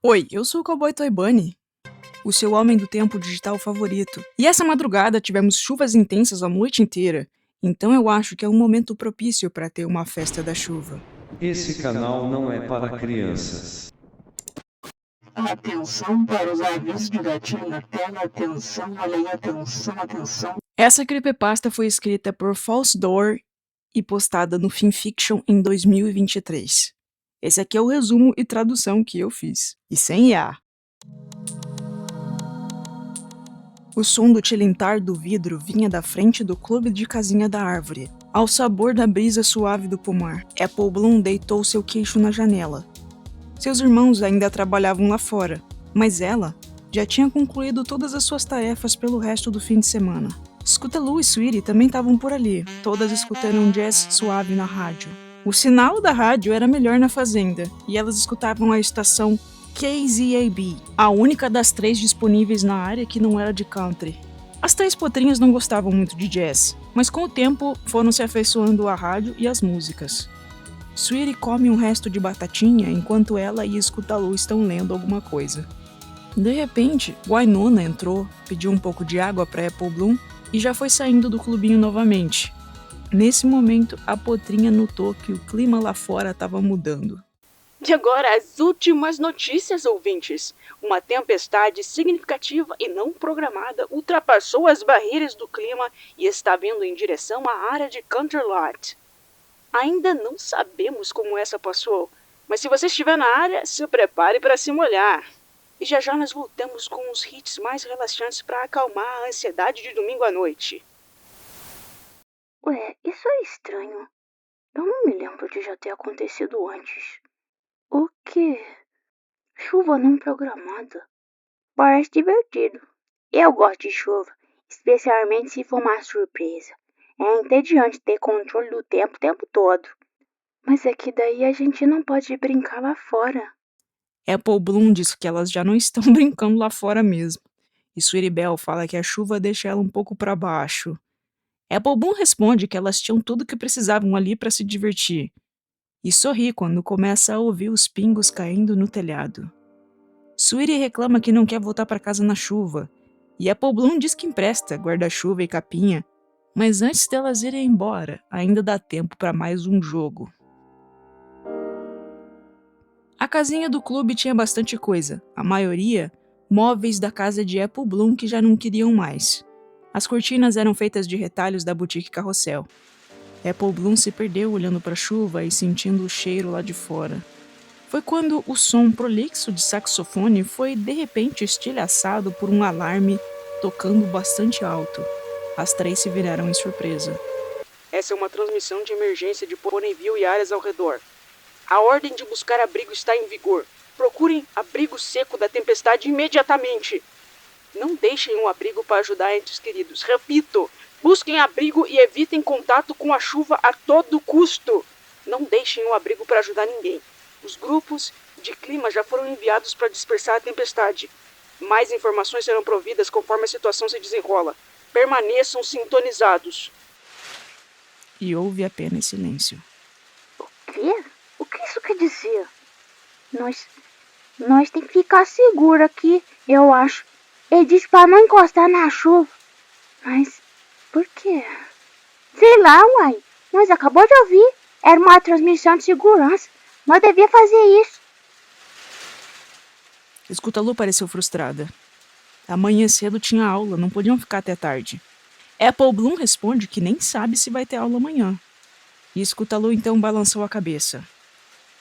Oi, eu sou o Cowboy Toy Bunny, o seu homem do tempo digital favorito. E essa madrugada tivemos chuvas intensas a noite inteira, então eu acho que é um momento propício para ter uma festa da chuva. Esse canal não é para crianças. Atenção para os avisos de gatilho na tela, atenção, olha aí, atenção. Essa creepypasta foi escrita por False Door e postada no Fanfiction em 2023. Esse aqui é o resumo e tradução que eu fiz, e sem IA. O som do tilintar do vidro vinha da frente do clube de casinha da árvore, ao sabor da brisa suave do pomar. Apple Bloom deitou seu queixo na janela. Seus irmãos ainda trabalhavam lá fora, mas ela já tinha concluído todas as suas tarefas pelo resto do fim de semana. Scootaloo e Sweetie também estavam por ali, todas escutando um jazz suave na rádio. O sinal da rádio era melhor na fazenda, e elas escutavam a estação KZAB, a única das 3 disponíveis na área que não era de country. As 3 potrinhas não gostavam muito de jazz, mas com o tempo foram se afeiçoando à rádio e às músicas. Sweetie come um resto de batatinha enquanto ela e Scootaloo estão lendo alguma coisa. De repente, Wynonna entrou, pediu um pouco de água para Apple Bloom e já foi saindo do clubinho novamente. Nesse momento, a potrinha notou que o clima lá fora estava mudando. E agora as últimas notícias, ouvintes. Uma tempestade significativa e não programada ultrapassou as barreiras do clima e está vindo em direção à área de Canterlot. Ainda não sabemos como essa passou, mas se você estiver na área, se prepare para se molhar. E já já nós voltamos com os hits mais relaxantes para acalmar a ansiedade de domingo à noite. Ué, isso é estranho. Eu não me lembro de já ter acontecido antes. O quê? Chuva não programada. Parece divertido. Eu gosto de chuva, especialmente se for uma surpresa. É entediante ter controle do tempo o tempo todo. Mas é que daí a gente não pode brincar lá fora. Apple Bloom diz que elas já não estão brincando lá fora mesmo. E Sweetie Belle fala que a chuva deixa ela um pouco para baixo. Apple Bloom responde que elas tinham tudo que precisavam ali para se divertir. E sorri quando começa a ouvir os pingos caindo no telhado. Sweetie reclama que não quer voltar para casa na chuva. E Apple Bloom diz que empresta guarda-chuva e capinha. Mas antes delas irem embora, ainda dá tempo para mais um jogo. A casinha do clube tinha bastante coisa, a maioria móveis da casa de Apple Bloom que já não queriam mais. As cortinas eram feitas de retalhos da boutique Carrossel. Apple Bloom se perdeu olhando para a chuva e sentindo o cheiro lá de fora. Foi quando o som prolixo de saxofone foi de repente estilhaçado por um alarme tocando bastante alto. As 3 se viraram em surpresa. Essa é uma transmissão de emergência de Ponyville e áreas ao redor. A ordem de buscar abrigo está em vigor. Procurem abrigo seco da tempestade imediatamente. Não deixem um abrigo para ajudar entes queridos. Repito, busquem abrigo e evitem contato com a chuva a todo custo. Não deixem um abrigo para ajudar ninguém. Os grupos de clima já foram enviados para dispersar a tempestade. Mais informações serão providas conforme a situação se desenrola. Permaneçam sintonizados. E houve apenas silêncio. O quê? O que isso quer dizer? Nós tem que ficar seguro aqui, eu acho. Ele disse pra não encostar na chuva. Mas por quê? Sei lá, uai. Nós acabou de ouvir. Era uma transmissão de segurança. Nós devia fazer isso. Scootaloo pareceu frustrada. Amanhã cedo tinha aula, não podiam ficar até tarde. Apple Bloom responde que nem sabe se vai ter aula amanhã. E Scootaloo então balançou a cabeça.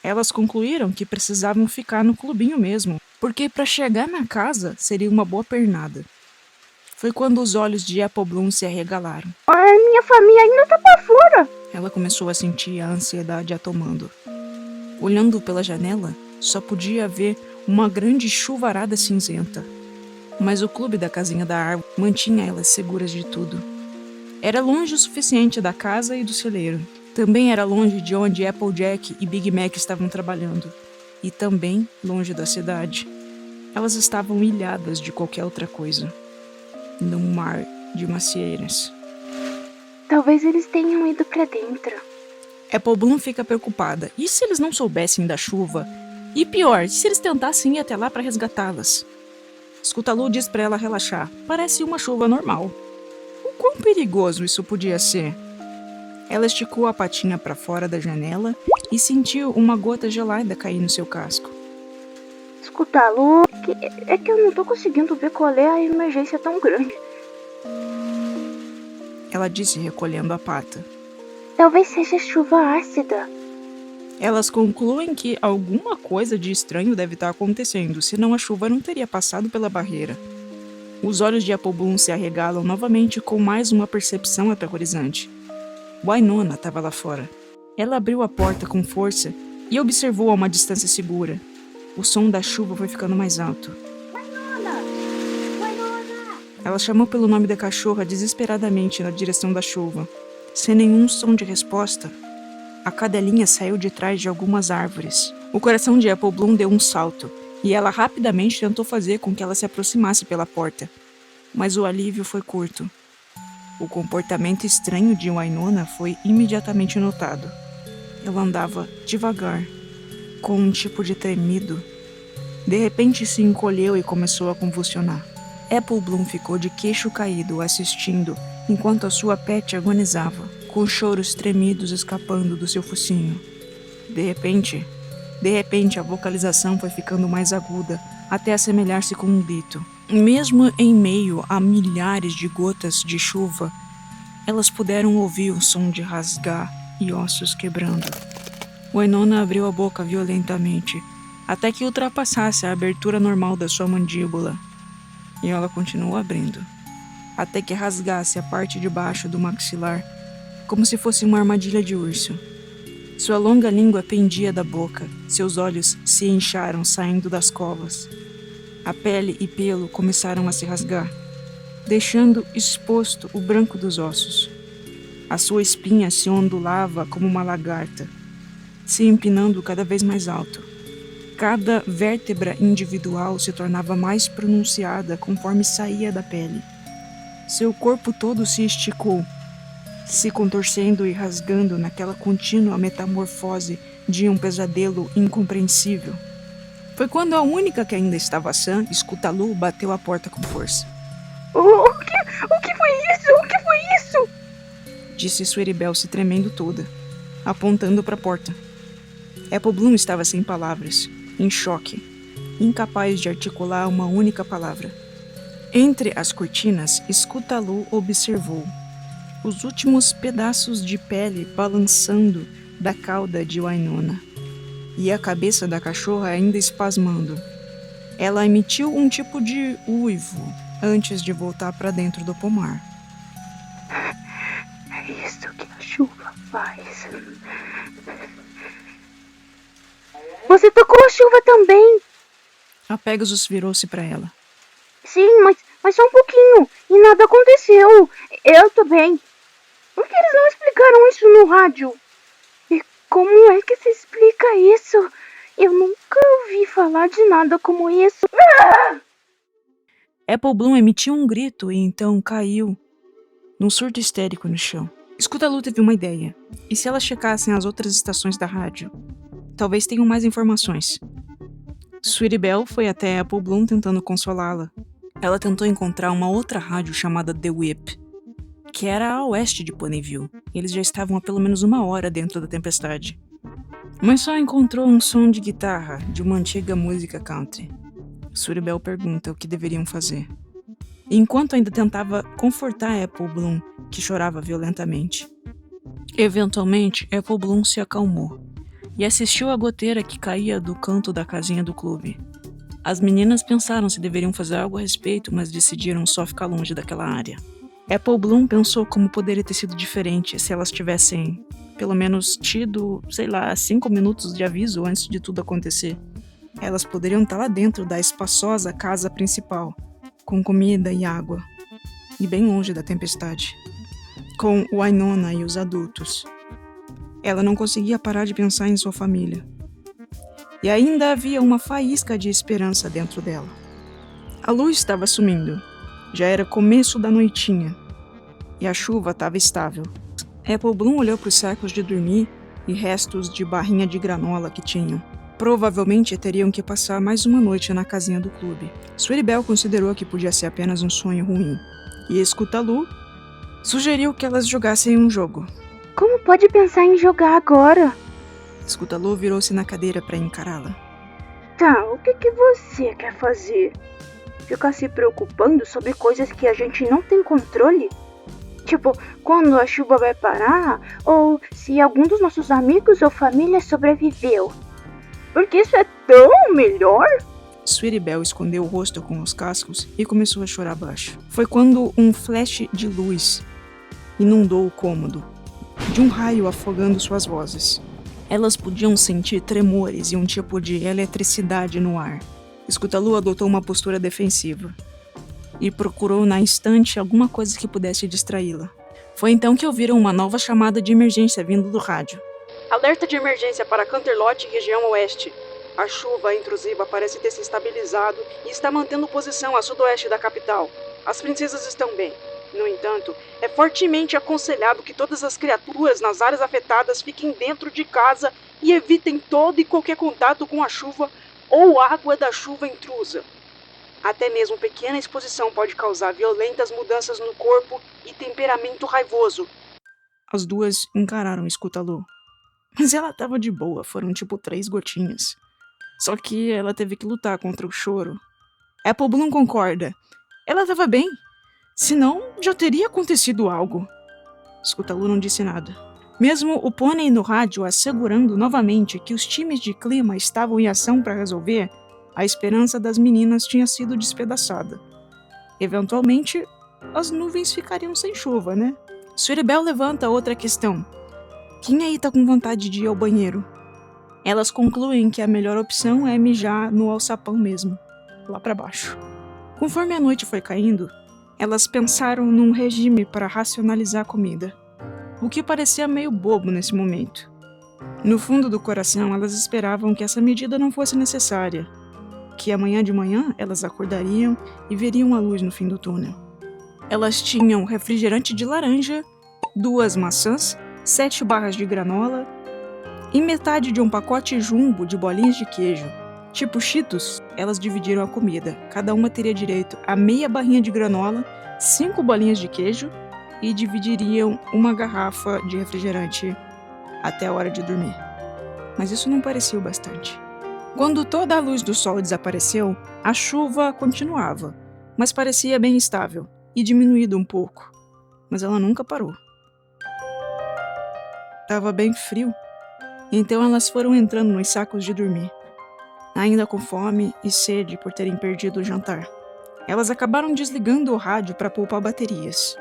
Elas concluíram que precisavam ficar no clubinho mesmo, porque para chegar na casa seria uma boa pernada. Foi quando os olhos de Apple Bloom se arregalaram. Minha família ainda tá pra fora. Ela começou a sentir a ansiedade a tomando. Olhando pela janela, só podia ver uma grande chuvarada cinzenta. Mas o clube da casinha da árvore mantinha elas seguras de tudo. Era longe o suficiente da casa e do celeiro. Também era longe de onde Applejack e Big Mac estavam trabalhando. E também longe da cidade. Elas estavam ilhadas de qualquer outra coisa. Num mar de macieiras. Talvez eles tenham ido pra dentro. Apple Bloom fica preocupada. E se eles não soubessem da chuva? E pior, se eles tentassem ir até lá para resgatá-las? Scootaloo disse para ela relaxar. Parece uma chuva normal. O quão perigoso isso podia ser? Ela esticou a patinha para fora da janela e sentiu uma gota gelada cair no seu casco. Scootaloo, é que eu não tô conseguindo ver qual é a emergência tão grande. Ela disse recolhendo a pata. Talvez seja chuva ácida. Elas concluem que alguma coisa de estranho deve estar acontecendo, senão a chuva não teria passado pela barreira. Os olhos de Apple Bloom se arregalam novamente com mais uma percepção aterrorizante. Wynonna estava lá fora. Ela abriu a porta com força e observou a uma distância segura. O som da chuva foi ficando mais alto. Wynonna! Wynonna! Ela chamou pelo nome da cachorra desesperadamente na direção da chuva. Sem nenhum som de resposta, a cadelinha saiu de trás de algumas árvores. O coração de Apple Bloom deu um salto, e ela rapidamente tentou fazer com que ela se aproximasse pela porta. Mas o alívio foi curto. O comportamento estranho de Wynonna foi imediatamente notado. Ela andava devagar, com um tipo de tremido. De repente se encolheu e começou a convulsionar. Apple Bloom ficou de queixo caído assistindo enquanto a sua pet agonizava, com choros tremidos escapando do seu focinho. De repente a vocalização foi ficando mais aguda, até assemelhar-se com um grito. Mesmo em meio a milhares de gotas de chuva, elas puderam ouvir o som de rasgar e ossos quebrando. Wynonna abriu a boca violentamente, até que ultrapassasse a abertura normal da sua mandíbula. E ela continuou abrindo, até que rasgasse a parte de baixo do maxilar, como se fosse uma armadilha de urso. Sua longa língua pendia da boca, seus olhos se incharam saindo das covas. A pele e pelo começaram a se rasgar, deixando exposto o branco dos ossos. A sua espinha se ondulava como uma lagarta, se empinando cada vez mais alto. Cada vértebra individual se tornava mais pronunciada conforme saía da pele. Seu corpo todo se esticou, se contorcendo e rasgando naquela contínua metamorfose de um pesadelo incompreensível. Foi quando a única que ainda estava sã, Scootaloo, bateu a porta com força. O que foi isso? O que foi isso? Disse Sweetie Belle se tremendo toda, apontando para a porta. Apple Bloom estava sem palavras, em choque, incapaz de articular uma única palavra. Entre as cortinas, Scootaloo observou os últimos pedaços de pele balançando da cauda de Wynonna, e a cabeça da cachorra ainda espasmando. Ela emitiu um tipo de uivo antes de voltar para dentro do pomar. É isso que a chuva faz. Você tocou a chuva também? A Pegasus virou-se para ela. Sim, mas só um pouquinho. E nada aconteceu. Eu tô bem. Por que eles não explicaram isso no rádio? E como é que se explica isso? Eu nunca ouvi falar de nada como isso. Ah! Apple Bloom emitiu um grito e então caiu num surto histérico no chão. Scootaloo teve uma ideia. E se elas checassem as outras estações da rádio? Talvez tenham mais informações. Sweetie Belle foi até Apple Bloom tentando consolá-la. Ela tentou encontrar uma outra rádio chamada The Whip, que era a oeste de Ponyville. Eles já estavam há pelo menos 1 hora dentro da tempestade. Mas só encontrou um som de guitarra de uma antiga música country. Sweetie Belle pergunta o que deveriam fazer. Enquanto ainda tentava confortar Apple Bloom, que chorava violentamente. Eventualmente, Apple Bloom se acalmou e assistiu à goteira que caía do canto da casinha do clube. As meninas pensaram se deveriam fazer algo a respeito, mas decidiram só ficar longe daquela área. Apple Bloom pensou como poderia ter sido diferente se elas tivessem, pelo menos, tido, 5 minutos de aviso antes de tudo acontecer. Elas poderiam estar lá dentro da espaçosa casa principal, com comida e água, e bem longe da tempestade, com Wynonna e os adultos. Ela não conseguia parar de pensar em sua família. E ainda havia uma faísca de esperança dentro dela. A luz estava sumindo. Já era começo da noitinha. E a chuva estava estável. Apple Bloom olhou para os sacos de dormir e restos de barrinha de granola que tinham. Provavelmente teriam que passar mais uma noite na casinha do clube. Sweetie Belle considerou que podia ser apenas um sonho ruim. E Scootaloo sugeriu que elas jogassem um jogo. Como pode pensar em jogar agora? Scootaloo virou-se na cadeira para encará-la. Tá, o que você quer fazer? Ficar se preocupando sobre coisas que a gente não tem controle? Tipo, quando a chuva vai parar, ou se algum dos nossos amigos ou família sobreviveu. Porque isso é tão melhor. Sweetie Belle escondeu o rosto com os cascos e começou a chorar baixo. Foi quando um flash de luz inundou o cômodo, de um raio afogando suas vozes. Elas podiam sentir tremores e um tipo de eletricidade no ar. Scootaloo adotou uma postura defensiva e procurou na instante alguma coisa que pudesse distraí-la. Foi então que ouviram uma nova chamada de emergência vindo do rádio. Alerta de emergência para Canterlot e região oeste. A chuva intrusiva parece ter se estabilizado e está mantendo posição a sudoeste da capital. As princesas estão bem. No entanto, é fortemente aconselhado que todas as criaturas nas áreas afetadas fiquem dentro de casa e evitem todo e qualquer contato com a chuva ou água da chuva intrusa. Até mesmo pequena exposição pode causar violentas mudanças no corpo e temperamento raivoso. As duas encararam Scootaloo. Mas ela tava de boa, foram tipo 3 gotinhas. Só que ela teve que lutar contra o choro. Apple Bloom concorda. Ela tava bem. Senão, já teria acontecido algo. Scootaloo não disse nada. Mesmo o pônei no rádio assegurando novamente que os times de clima estavam em ação para resolver, a esperança das meninas tinha sido despedaçada. Eventualmente, as nuvens ficariam sem chuva, né? Sweetie Belle levanta outra questão. Quem aí tá com vontade de ir ao banheiro? Elas concluem que a melhor opção é mijar no alçapão mesmo, lá para baixo. Conforme a noite foi caindo, elas pensaram num regime para racionalizar a comida, o que parecia meio bobo nesse momento. No fundo do coração, elas esperavam que essa medida não fosse necessária, que amanhã de manhã elas acordariam e veriam a luz no fim do túnel. Elas tinham refrigerante de laranja, 2 maçãs, 7 barras de granola e metade de um pacote jumbo de bolinhas de queijo. Tipo Cheetos, elas dividiram a comida. Cada uma teria direito a meia barrinha de granola, 5 bolinhas de queijo e dividiriam uma garrafa de refrigerante até a hora de dormir. Mas isso não parecia o bastante. Quando toda a luz do sol desapareceu, a chuva continuava, mas parecia bem estável e diminuído um pouco. Mas ela nunca parou. Tava bem frio, então elas foram entrando nos sacos de dormir, ainda com fome e sede por terem perdido o jantar. Elas acabaram desligando o rádio para poupar baterias,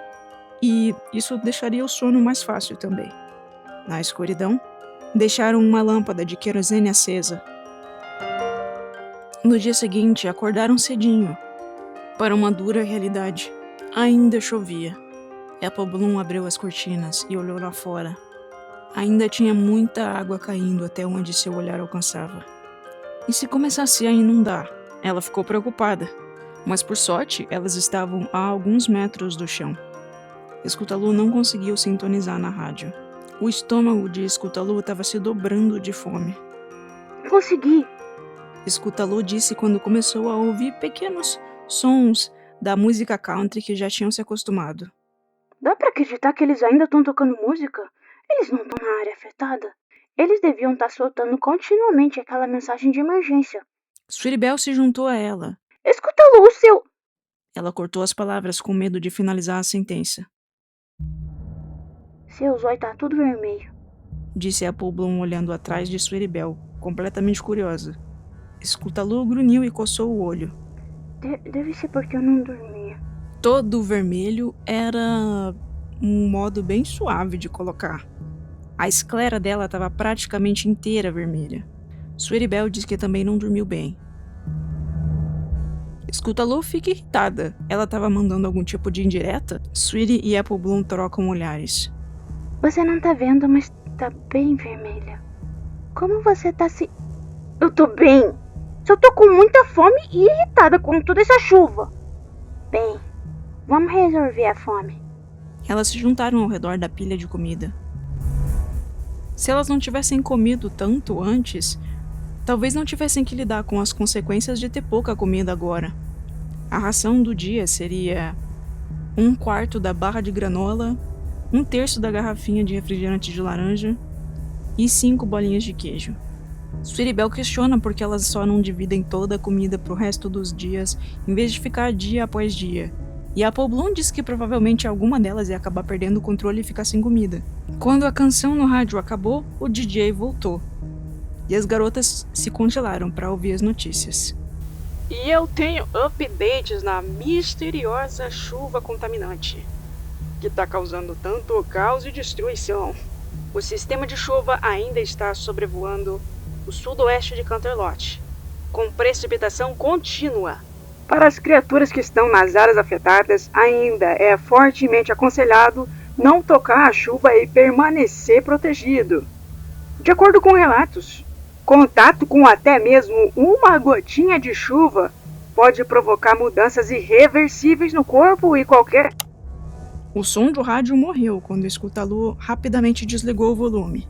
e isso deixaria o sono mais fácil também. Na escuridão, deixaram uma lâmpada de querosene acesa. No dia seguinte, acordaram cedinho, para uma dura realidade. Ainda chovia. Apple Bloom abriu as cortinas e olhou lá fora. Ainda tinha muita água caindo até onde seu olhar alcançava. E se começasse a inundar? Ela ficou preocupada, mas por sorte elas estavam a alguns metros do chão. Scootaloo não conseguiu sintonizar na rádio. O estômago de Scootaloo estava se dobrando de fome. Consegui! Scootaloo disse quando começou a ouvir pequenos sons da música country que já tinham se acostumado. Dá pra acreditar que eles ainda estão tocando música? Eles não estão na área afetada? Eles deviam estar soltando continuamente aquela mensagem de emergência. Sweetie Belle se juntou a ela. Scootaloo, seu... Ela cortou as palavras com medo de finalizar a sentença. Seu zóio tá tudo vermelho. Disse Apple Bloom olhando atrás de Sweetie Belle, completamente curiosa. Scootaloo grunhiu e coçou o olho. Deve ser porque eu não dormia. Todo vermelho era um modo bem suave de colocar. A esclera dela estava praticamente inteira vermelha. Sweetie Belle disse que também não dormiu bem. Scootaloo fica irritada. Ela estava mandando algum tipo de indireta? Sweetie e Apple Bloom trocam olhares. Você não tá vendo, mas tá bem vermelha. Como você tá se... Eu tô bem. Só tô com muita fome e irritada com toda essa chuva. Bem, vamos resolver a fome. Elas se juntaram ao redor da pilha de comida. Se elas não tivessem comido tanto antes, Talvez não tivessem que lidar com as consequências de ter pouca comida agora. A ração do dia seria 1/4 da barra de granola, 1/3 da garrafinha de refrigerante de laranja e 5 bolinhas de queijo. Sweetie Belle questiona porque elas só não dividem toda a comida pro resto dos dias, em vez de ficar dia após dia. E a Apple Bloom diz que provavelmente alguma delas ia acabar perdendo o controle e ficar sem comida. Quando a canção no rádio acabou, o DJ voltou. E as garotas se congelaram para ouvir as notícias. E eu tenho updates na misteriosa chuva contaminante, que está causando tanto caos e destruição. O sistema de chuva ainda está sobrevoando o sudoeste de Canterlot, com precipitação contínua. Para as criaturas que estão nas áreas afetadas, ainda é fortemente aconselhado não tocar a chuva e permanecer protegido. De acordo com relatos, contato com até mesmo uma gotinha de chuva pode provocar mudanças irreversíveis no corpo e qualquer... O som do rádio morreu quando Scootaloo rapidamente desligou o volume.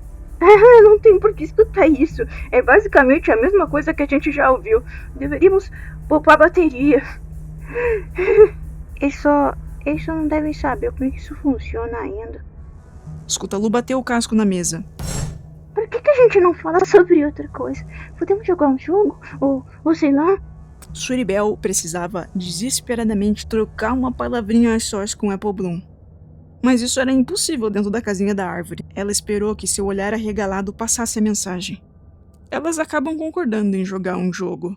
Não tem por que escutar isso. É basicamente a mesma coisa que a gente já ouviu. Deveríamos poupar bateria. Eles só não devem saber como é que isso funciona ainda. Scootaloo bateu o casco na mesa. Por que a gente não fala sobre outra coisa? Podemos jogar um jogo? Ou sei lá? Sweetie Belle precisava desesperadamente trocar uma palavrinha a sós com Apple Bloom. Mas isso era impossível dentro da casinha da árvore. Ela esperou que seu olhar arregalado passasse a mensagem. Elas acabam concordando em jogar um jogo.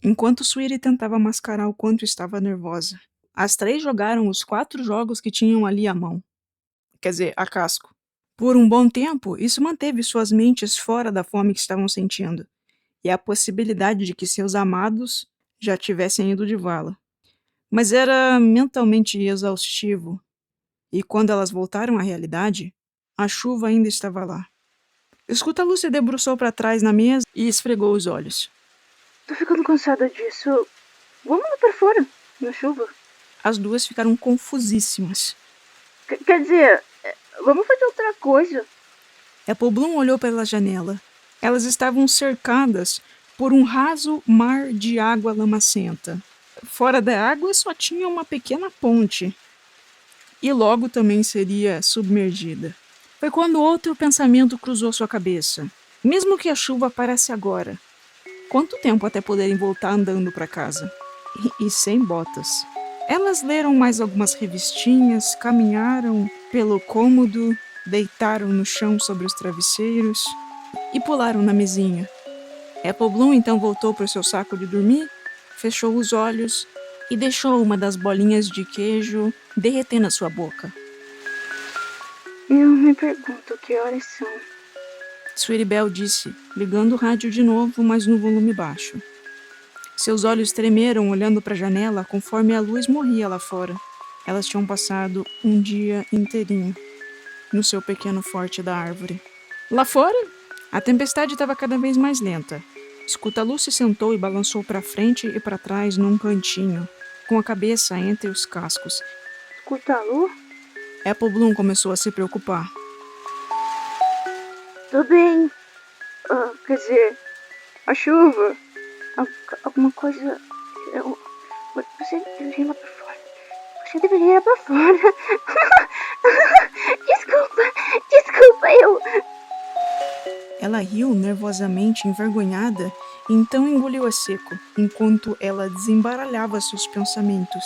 Enquanto Sweetie tentava mascarar o quanto estava nervosa. As 3 jogaram os 4 jogos que tinham ali à mão. Quer dizer, a casco. Por um bom tempo, isso manteve suas mentes fora da fome que estavam sentindo, e a possibilidade de que seus amados já tivessem ido de vala. Mas era mentalmente exaustivo, e quando elas voltaram à realidade, a chuva ainda estava lá. Scootaloo se debruçou para trás na mesa e esfregou os olhos. Tô ficando cansada disso. Vamos lá pra fora, na chuva. As 2 ficaram confusíssimas. Quer dizer, vamos fazer outra coisa. Apple Bloom olhou pela janela. Elas estavam cercadas por um raso mar de água lamacenta. Fora da água só tinha uma pequena ponte. E logo também seria submergida. Foi quando outro pensamento cruzou sua cabeça. Mesmo que a chuva parasse agora, quanto tempo até poderem voltar andando para casa? E sem botas. Elas leram mais algumas revistinhas, caminharam pelo cômodo, deitaram no chão sobre os travesseiros e pularam na mesinha. Apple Bloom então voltou para o seu saco de dormir, fechou os olhos e deixou uma das bolinhas de queijo derreter na sua boca. Eu me pergunto que horas são. Sweetie Belle disse, ligando o rádio de novo, mas no volume baixo. Seus olhos tremeram olhando para a janela conforme a luz morria lá fora. Elas tinham passado um dia inteirinho no seu pequeno forte da árvore. Lá fora, a tempestade estava cada vez mais lenta. Scootaloo se sentou e balançou para frente e para trás num cantinho, com a cabeça entre os cascos. Scootaloo? Apple Bloom começou a se preocupar. Tô bem. Quer dizer, a chuva. Alguma coisa. Você deveria ir lá pra fora. Você deveria ir pra fora. Desculpa, eu... Ela riu nervosamente, envergonhada, e então engoliu a seco, enquanto ela desembaralhava seus pensamentos.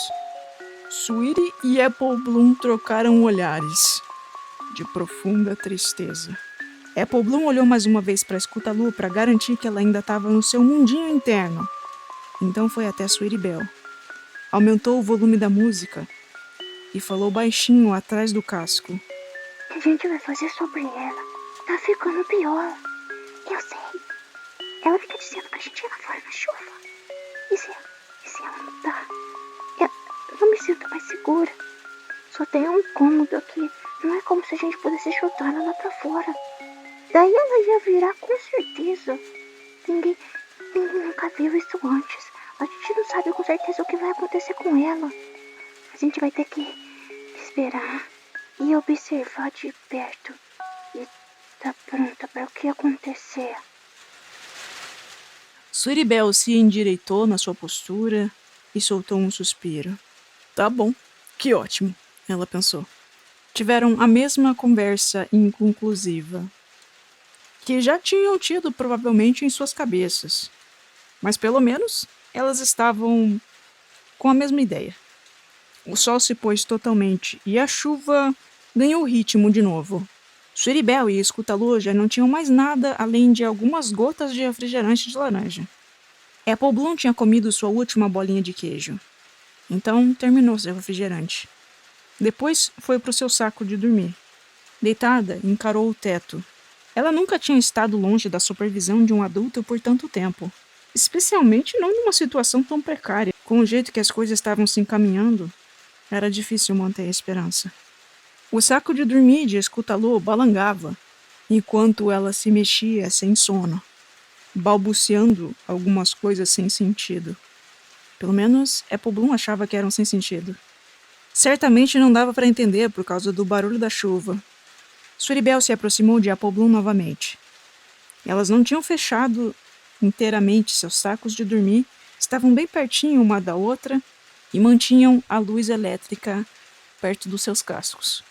Sweetie e Apple Bloom trocaram olhares, de profunda tristeza. Apple Bloom olhou mais uma vez para Scootaloo para garantir que ela ainda estava no seu mundinho interno. Então foi até Sweetie Belle. Aumentou o volume da música e falou baixinho atrás do casco. O que a gente vai fazer sobre ela? Tá ficando pior. Eu sei. Ela fica dizendo pra gente ir lá fora na chuva. E se ela mudar? Eu não me sinto mais segura. Só tem um cômodo aqui. Não é como se a gente pudesse chutar ela lá pra fora. Daí ela ia virar com certeza. Ninguém nunca viu isso antes. A gente não sabe com certeza o que vai acontecer com ela. A gente vai ter que esperar e observar de perto. E tá pronta para o que acontecer. Sweetie Belle se endireitou na sua postura e soltou um suspiro. Tá bom, que ótimo, ela pensou. Tiveram a mesma conversa inconclusiva, que já tinham tido provavelmente em suas cabeças. Mas pelo menos elas estavam com a mesma ideia. O sol se pôs totalmente e a chuva ganhou ritmo de novo. Sweetie Belle e Scootaloo já não tinham mais nada além de algumas gotas de refrigerante de laranja. Apple Bloom tinha comido sua última bolinha de queijo. Então terminou seu refrigerante. Depois foi para o seu saco de dormir. Deitada, encarou o teto. Ela nunca tinha estado longe da supervisão de um adulto por tanto tempo. Especialmente não numa situação tão precária. Com o jeito que as coisas estavam se encaminhando, era difícil manter a esperança. O saco de dormir de Scootaloo balangava, enquanto ela se mexia sem sono, balbuciando algumas coisas sem sentido. Pelo menos Apple Bloom achava que eram sem sentido. Certamente não dava para entender por causa do barulho da chuva. Sweetie Belle se aproximou de Apple Bloom novamente. Elas não tinham fechado inteiramente seus sacos de dormir, estavam bem pertinho uma da outra e mantinham a luz elétrica perto dos seus cascos.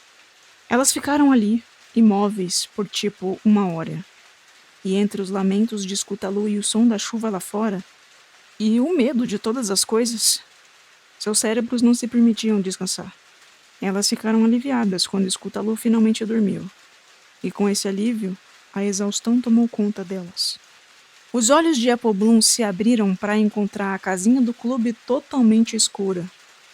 Elas ficaram ali, imóveis, por tipo 1 hora. E entre os lamentos de Scootaloo e o som da chuva lá fora, e o medo de todas as coisas, seus cérebros não se permitiam descansar. Elas ficaram aliviadas quando Scootaloo finalmente dormiu. E com esse alívio, a exaustão tomou conta delas. Os olhos de Apple Bloom se abriram para encontrar a casinha do clube totalmente escura.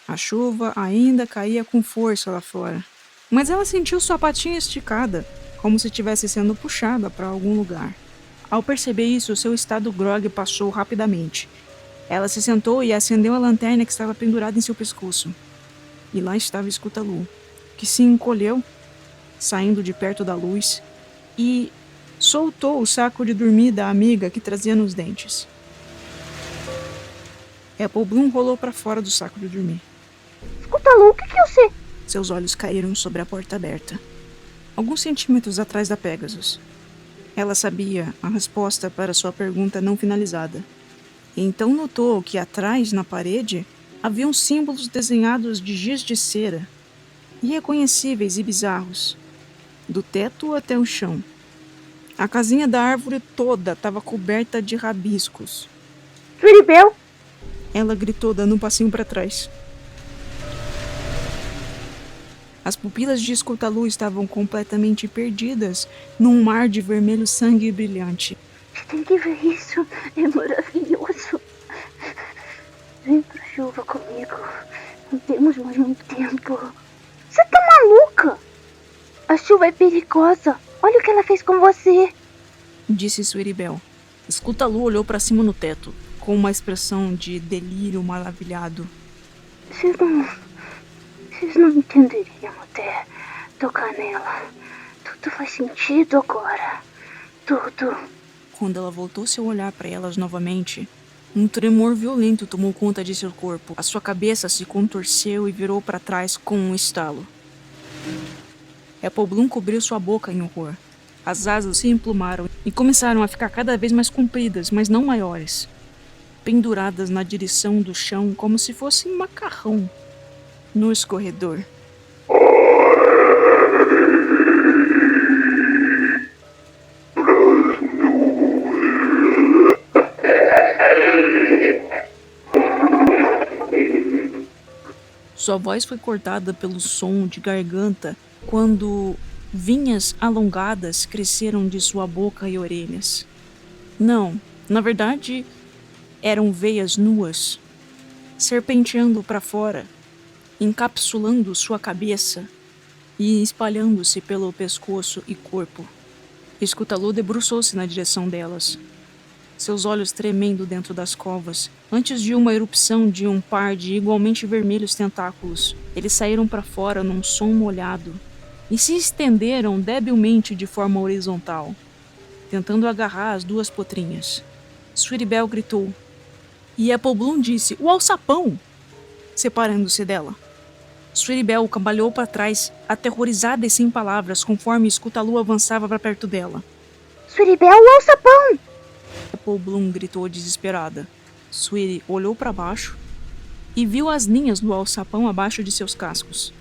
A chuva ainda caía com força lá fora. Mas ela sentiu sua patinha esticada, como se estivesse sendo puxada para algum lugar. Ao perceber isso, seu estado grogue passou rapidamente. Ela se sentou e acendeu a lanterna que estava pendurada em seu pescoço. E lá estava Scootaloo, que se encolheu, saindo de perto da luz, e soltou o saco de dormir da amiga que trazia nos dentes. Apple Bloom rolou para fora do saco de dormir. Scootaloo, o que eu sei? Seus olhos caíram sobre a porta aberta, alguns centímetros atrás da Pegasus. Ela sabia a resposta para sua pergunta não finalizada. E então notou que atrás, na parede, haviam símbolos desenhados de giz de cera, irreconhecíveis e bizarros, do teto até o chão. A casinha da árvore toda estava coberta de rabiscos. Sweetie Belle? Ela gritou, dando um passinho para trás. As pupilas de Scootaloo estavam completamente perdidas num mar de vermelho sangue brilhante. Você tem que ver isso, é maravilhoso. Vem pra chuva comigo, não temos mais muito tempo. Você tá maluca? A chuva é perigosa, olha o que ela fez com você. Disse Sweetie Belle. Scootaloo olhou para cima no teto, com uma expressão de delírio maravilhado. Vocês não entenderiam até tocar nela. Tudo faz sentido agora. Tudo. Quando ela voltou seu olhar para elas novamente, um tremor violento tomou conta de seu corpo. A sua cabeça se contorceu e virou para trás com um estalo. Apple Bloom cobriu sua boca em horror. As asas se emplumaram e começaram a ficar cada vez mais compridas, mas não maiores, penduradas na direção do chão como se fosse um macarrão no escorredor. Sua voz foi cortada pelo som de garganta quando vinhas alongadas cresceram de sua boca e orelhas. Não, na verdade, eram veias nuas, serpenteando para fora, encapsulando sua cabeça e espalhando-se pelo pescoço e corpo. Scootaloo debruçou-se na direção delas, seus olhos tremendo dentro das covas, antes de uma erupção de um par de igualmente vermelhos tentáculos. Eles saíram para fora num som molhado e se estenderam debilmente de forma horizontal, tentando agarrar as duas potrinhas. Sweetie Belle gritou, e Apple Bloom disse, "O alçapão!", separando-se dela. Sweetie Belle cambaleou para trás, aterrorizada e sem palavras, conforme Scootaloo avançava para perto dela. Sweetie Belle, o alçapão! Apple Bloom gritou desesperada. Sweetie olhou para baixo e viu as linhas do alçapão abaixo de seus cascos.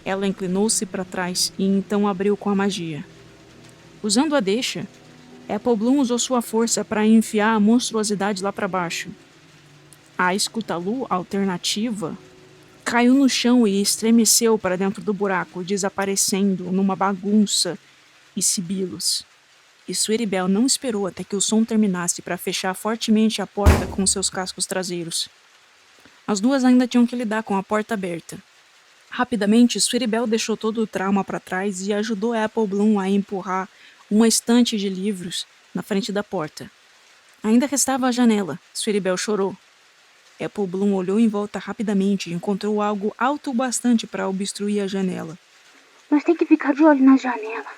Ela inclinou-se para trás e então abriu com a magia. Usando a deixa, Apple Bloom usou sua força para enfiar a monstruosidade lá para baixo. A escutalu alternativa caiu no chão e estremeceu para dentro do buraco, desaparecendo numa bagunça e sibilos. E Sweetie Belle não esperou até que o som terminasse para fechar fortemente a porta com seus cascos traseiros. As duas ainda tinham que lidar com a porta aberta. Rapidamente, Sweetie Belle deixou todo o trauma para trás e ajudou Apple Bloom a empurrar uma estante de livros na frente da porta. Ainda restava a janela. Sweetie Belle chorou. Apple Bloom olhou em volta rapidamente e encontrou algo alto o bastante para obstruir a janela. Nós temos que ficar de olho na janela.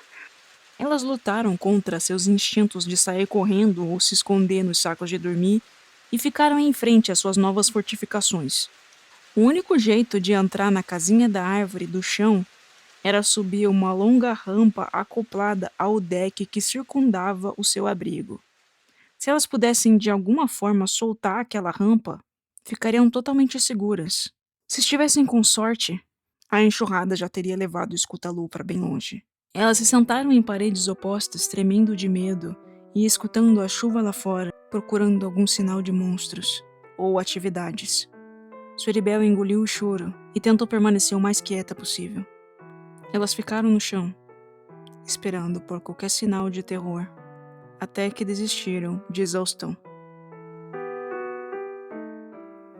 Elas lutaram contra seus instintos de sair correndo ou se esconder nos sacos de dormir e ficaram em frente às suas novas fortificações. O único jeito de entrar na casinha da árvore do chão era subir uma longa rampa acoplada ao deck que circundava o seu abrigo. Se elas pudessem de alguma forma soltar aquela rampa, ficariam totalmente seguras. Se estivessem com sorte, a enxurrada já teria levado o escutalu para bem longe. Elas se sentaram em paredes opostas, tremendo de medo e escutando a chuva lá fora, procurando algum sinal de monstros ou atividades. Sweetie Belle engoliu o choro e tentou permanecer o mais quieta possível. Elas ficaram no chão, esperando por qualquer sinal de terror, até que desistiram de exaustão.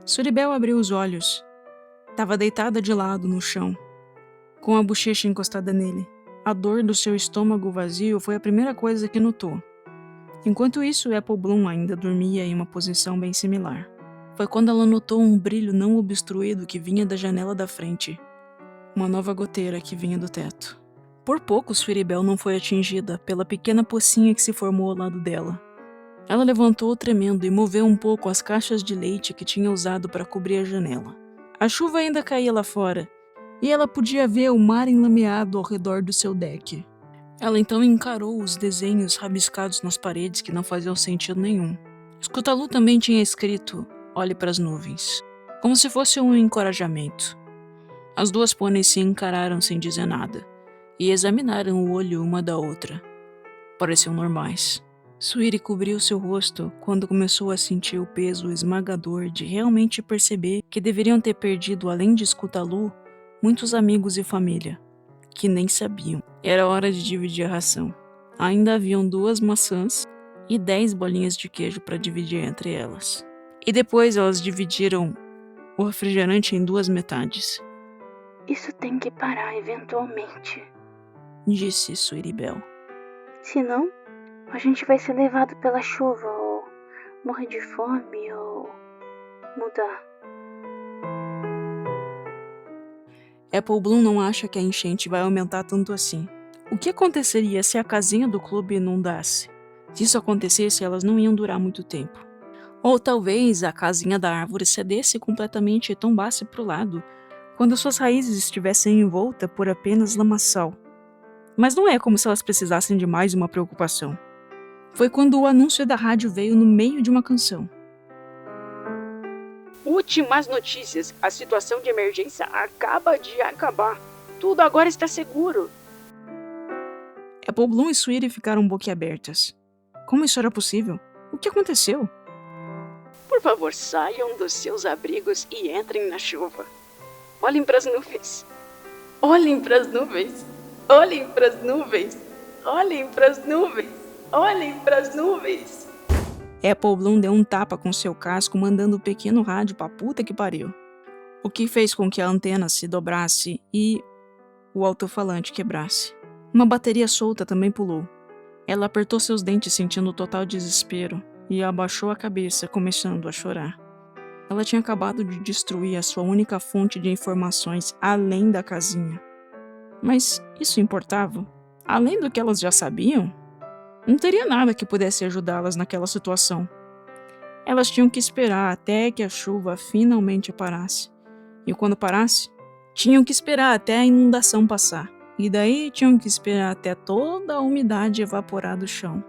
Sweetie Belle abriu os olhos. Estava deitada de lado no chão, com a bochecha encostada nele. A dor do seu estômago vazio foi a primeira coisa que notou. Enquanto isso, Apple Bloom ainda dormia em uma posição bem similar. Foi quando ela notou um brilho não obstruído que vinha da janela da frente. Uma nova goteira que vinha do teto. Por pouco, Sweetie Belle não foi atingida pela pequena pocinha que se formou ao lado dela. Ela levantou tremendo e moveu um pouco as caixas de leite que tinha usado para cobrir a janela. A chuva ainda caía lá fora, e ela podia ver o mar enlameado ao redor do seu deck. Ela então encarou os desenhos rabiscados nas paredes que não faziam sentido nenhum. Escutalu também tinha escrito: "Olhe para as nuvens", como se fosse um encorajamento. As duas pôneis se encararam sem dizer nada, e examinaram o olho uma da outra. Pareciam normais. Sweetie cobriu seu rosto quando começou a sentir o peso esmagador de realmente perceber que deveriam ter perdido, além de Escutalu, muitos amigos e família, que nem sabiam. Era hora de dividir a ração. Ainda haviam 2 maçãs e 10 bolinhas de queijo para dividir entre elas. E depois elas dividiram o refrigerante em 2 metades. Isso tem que parar eventualmente. Disse Sweetie Belle. Senão, a gente vai ser levado pela chuva ou morrer de fome ou mudar. Apple Bloom não acha que a enchente vai aumentar tanto assim. O que aconteceria se a casinha do clube inundasse? Se isso acontecesse, elas não iam durar muito tempo. Ou talvez a casinha da árvore cedesse completamente e tombasse para o lado, quando suas raízes estivessem envoltas por apenas lamaçal. Mas não é como se elas precisassem de mais uma preocupação. Foi quando o anúncio da rádio veio no meio de uma canção. Últimas notícias. A situação de emergência acaba de acabar. Tudo agora está seguro. Apple Bloom e Sweetie ficaram boquiabertas. Como isso era possível? O que aconteceu? Por favor, saiam dos seus abrigos e entrem na chuva. Olhem para as nuvens. Olhem para as nuvens. Olhem para as nuvens. Olhem para as nuvens. Olhem para as nuvens. Apple Bloom deu um tapa com seu casco, mandando o pequeno rádio pra puta que pariu. O que fez com que a antena se dobrasse e o alto-falante quebrasse. Uma bateria solta também pulou. Ela apertou seus dentes sentindo total desespero e abaixou a cabeça, começando a chorar. Ela tinha acabado de destruir a sua única fonte de informações além da casinha. Mas isso importava? Além do que elas já sabiam? Não teria nada que pudesse ajudá-las naquela situação. Elas tinham que esperar até que a chuva finalmente parasse. E quando parasse, tinham que esperar até a inundação passar. E daí tinham que esperar até toda a umidade evaporar do chão.